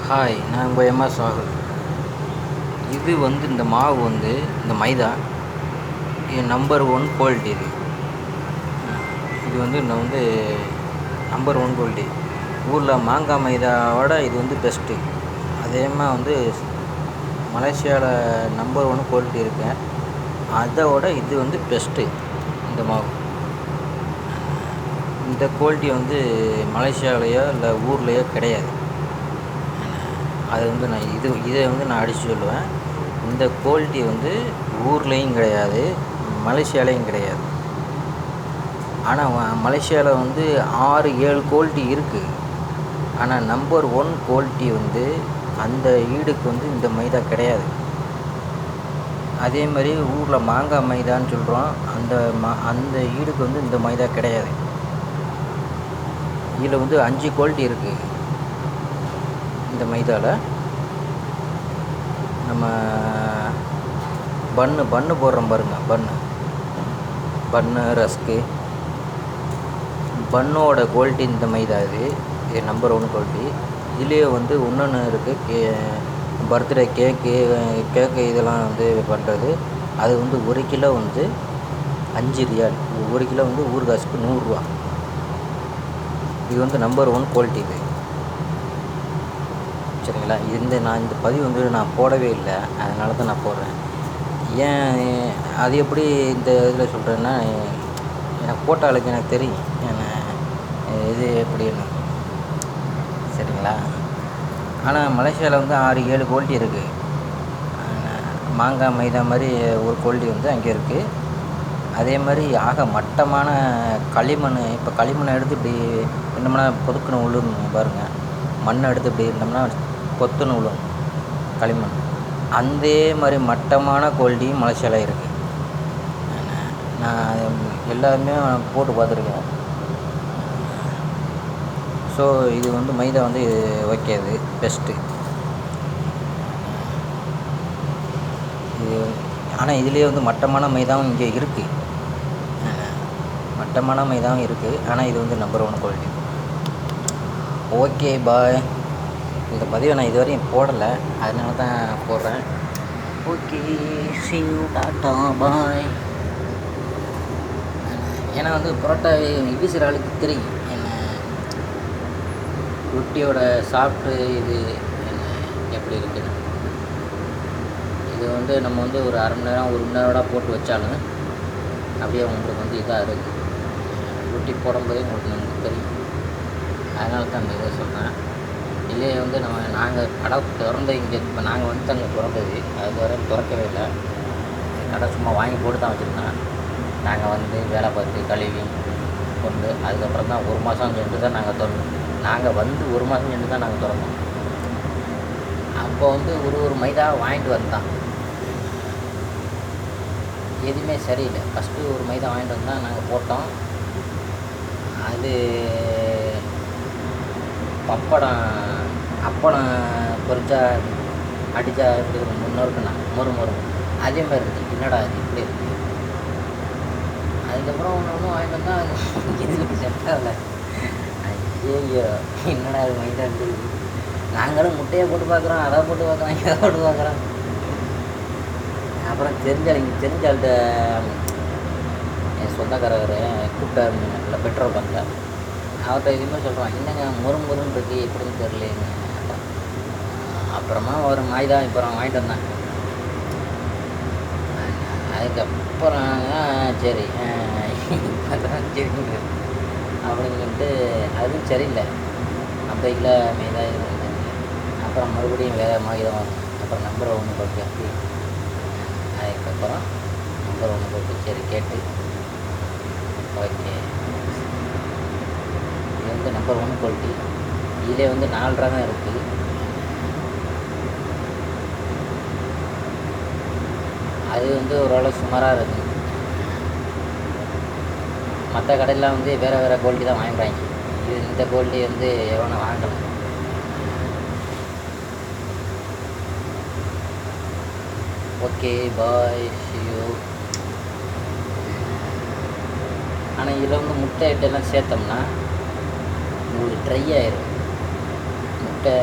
Hi, நான் உங்கள் MS ராகுல். இது இந்த மாவு இந்த மைதா இது நம்பர் 1 குவாலிட்டி. இது நம்பர் 1 குவாலிட்டி. ஊரில் மாங்காய் மைதாவோட இது பெஸ்ட்டு. அதேமாதிரி மலேசியாவில் நம்பர் 1 குவாலிட்டி இருக்கு. அதோட இது பெஸ்ட்டு. இந்த மாவு இந்த குவாலிட்டி மலேசியாவிலையோ இல்லை ஊர்லேயோ கிடையாது. அது நான் இதை நான் அடித்து சொல்லுவேன். இந்த குவாலிட்டி ஊர்லேயும் கிடையாது, மலேசியாலேயும் கிடையாது. ஆனால் மலேசியாவில் 6-7 குவாலிட்டி இருக்குது. ஆனால் நம்பர் 1 குவாலிட்டி அந்த ஈடுக்கு இந்த மைதா கிடையாது. அதே மாதிரி ஊரில் மாங்காய் மைதான்னு சொல்கிறோம், அந்த ஈடுக்கு இந்த மைதா கிடையாது. இதில் 5 குவாலிட்டி இருக்குது. இந்த மைதாவில் நம்ம பன்னு போடுறோம் பாருங்கள். பன்னு ரஸ்க்கு பன்னோட குவாலிட்டி இந்த மைதா. இது நம்பர் 1 குவாலிட்டி. இதுலேயே இன்னொன்று இருக்குது, பர்த்டே கேக்கு இதெல்லாம் பண்ணுறது. அது 1 கிலோ 5 ரியால். 1 கிலோ ஊர் காசுக்கு 100 ரூபா. இது நம்பர் 1 குவாலிட்டி. இது சரிங்களா? நான் இந்த பதிவு நான் போடவே இல்லை, அதனால தான் நான் போடுறேன். ஏன் அது எப்படி இந்த இதில் சொல்கிறேன்னா, எனக்கு போட்டாளுக்கு எனக்கு தெரியும் இது எப்படின்னு. சரிங்களா? ஆனால் மலேசியாவில் 6-7 குவாலிட்டி இருக்குது. மாங்காய் மைதா மாதிரி ஒரு குவாலிட்டி அங்கே இருக்குது. அதே மாதிரி மட்டமான களிமண். இப்போ களிமண்ணை எடுத்து இப்படி என்னம்னா பொதுக்குன்னு உழுன்னு பாருங்கள். மண்ணை எடுத்து இப்படி இருந்தோம்னா கொத்துன்னு விழும் களிமண். அதே மாதிரி மட்டமான குவாலிட்டியும் மலேசியாவில் இருக்குது. நான் எல்லாருமே போட்டு பார்த்துருக்கேன். ஸோ இது மைதா வைக்காது, பெஸ்ட்டு இது. ஆனால் இதுலேயே மட்டமான மைதாவும் இங்கே இருக்குது. மட்டமான மைதாவும் இருக்குது. ஆனால் இது நம்பர் 1 குவாலிட்டி. ஓகே, பாய். இந்த பதிவை நான் இதுவரையும் போடலை, அதனால தான் போடுறேன். ஓகே, see you, டாட்டா, பாய். ஏன்னா புரோட்டா வீசுகிற ஆளுக்கு தெரியும் என்ன ரொட்டியோட சாப்பிட்டு இது என்ன எப்படி இருக்குன்னு. இது நம்ம ஒரு அரை மணி நேரம் 1 மணி நேரம் போட்டு வச்சாலும் அப்படியே உங்களுக்கு இதாக இருக்குது. ரொட்டி போடும்போதே உங்களுக்கு தெரியும். அதனால தான் அந்த இதை சொல்கிறேன். இல்லையே நாங்கள் கடை திறந்து இங்கே இப்போ நாங்கள் அங்கே திறந்தது, அது வரை திறக்கவே இல்லை. கடை சும்மா வாங்கி போட்டு தான் வச்சுருந்தேன். நாங்கள் வேலை பார்த்து கழுவி கொண்டு அதுக்கப்புறம் தான் 1 மாதம் சென்று தான் நாங்கள் திறந்தோம். நாங்கள் 1 மாதம் சென்று தான் நாங்கள் திறந்தோம். அப்போ ஒரு மைதா வாங்கிட்டு வந்தான், எதுவுமே சரியில்லை. ஃபஸ்ட்டு ஒரு மைதா வாங்கிட்டு வந்தால் நாங்கள் போட்டோம். அது அப்பளம் பொரிச்சா அடித்தா எப்படி ஒரு முன்னோருக்குண்ணா மொறு அதே மாதிரி இருக்குது. என்னடா அது இப்படி இருக்குது. அதுக்கப்புறம் ஒன்று வாங்கிட்டு வந்தால் இதுக்கு செட் ஆகலை. ஐயோ, என்னடா அது மைதா இருக்குது. நாங்களும் முட்டையை போட்டு பார்க்குறோம், அதை போட்டு பார்க்குறோம், இதை போட்டு பார்க்குறோம். அப்புறம் தெரிஞ்சாள்கிட்ட என் சொந்தக்காரர் கூப்பிட்டாரு இல்லை பெட்ரோல் பங்கில். அவர்கிட்ட எதுவுமே சொல்கிறான், என்னங்க முருன்னு இருக்குது, எப்படின்னு தெரியலைங்க. அப்புறமா ஒரு மைதா அப்புறம் வாங்கிட்டு வந்தேன். அதுக்கப்புறம் சரி அதான் சரி அப்படின்னு சொல்லிட்டு அதுவும் சரியில்லை. 50 கிலோ மைதா இது. அப்புறம் மறுபடியும் வேறு மைதா வாங்க. அப்புறம் நம்பர் 1 போட்டு அப்படி. அதுக்கப்புறம் நம்பர் 1 போட்டு சரி கேட்டு ஓகே. இது நம்பர் 1 குவாலிட்டி. இதிலே 4 ரகம் இருக்குது. அது ஓரளவு சுமாராக இருக்குது. மற்ற கடையெல்லாம் வேறு குவாலிட்டி தான் வாங்கிக்கிறாங்க. இந்த குவாலிட்டி எவனும் வாங்கலை. Okay, bye, see you. ஆனால் இதில் முட்டை ஐட்டெல்லாம் சேர்த்தோம்னா உங்களுக்கு ட்ரை ஆயிரும். முட்டை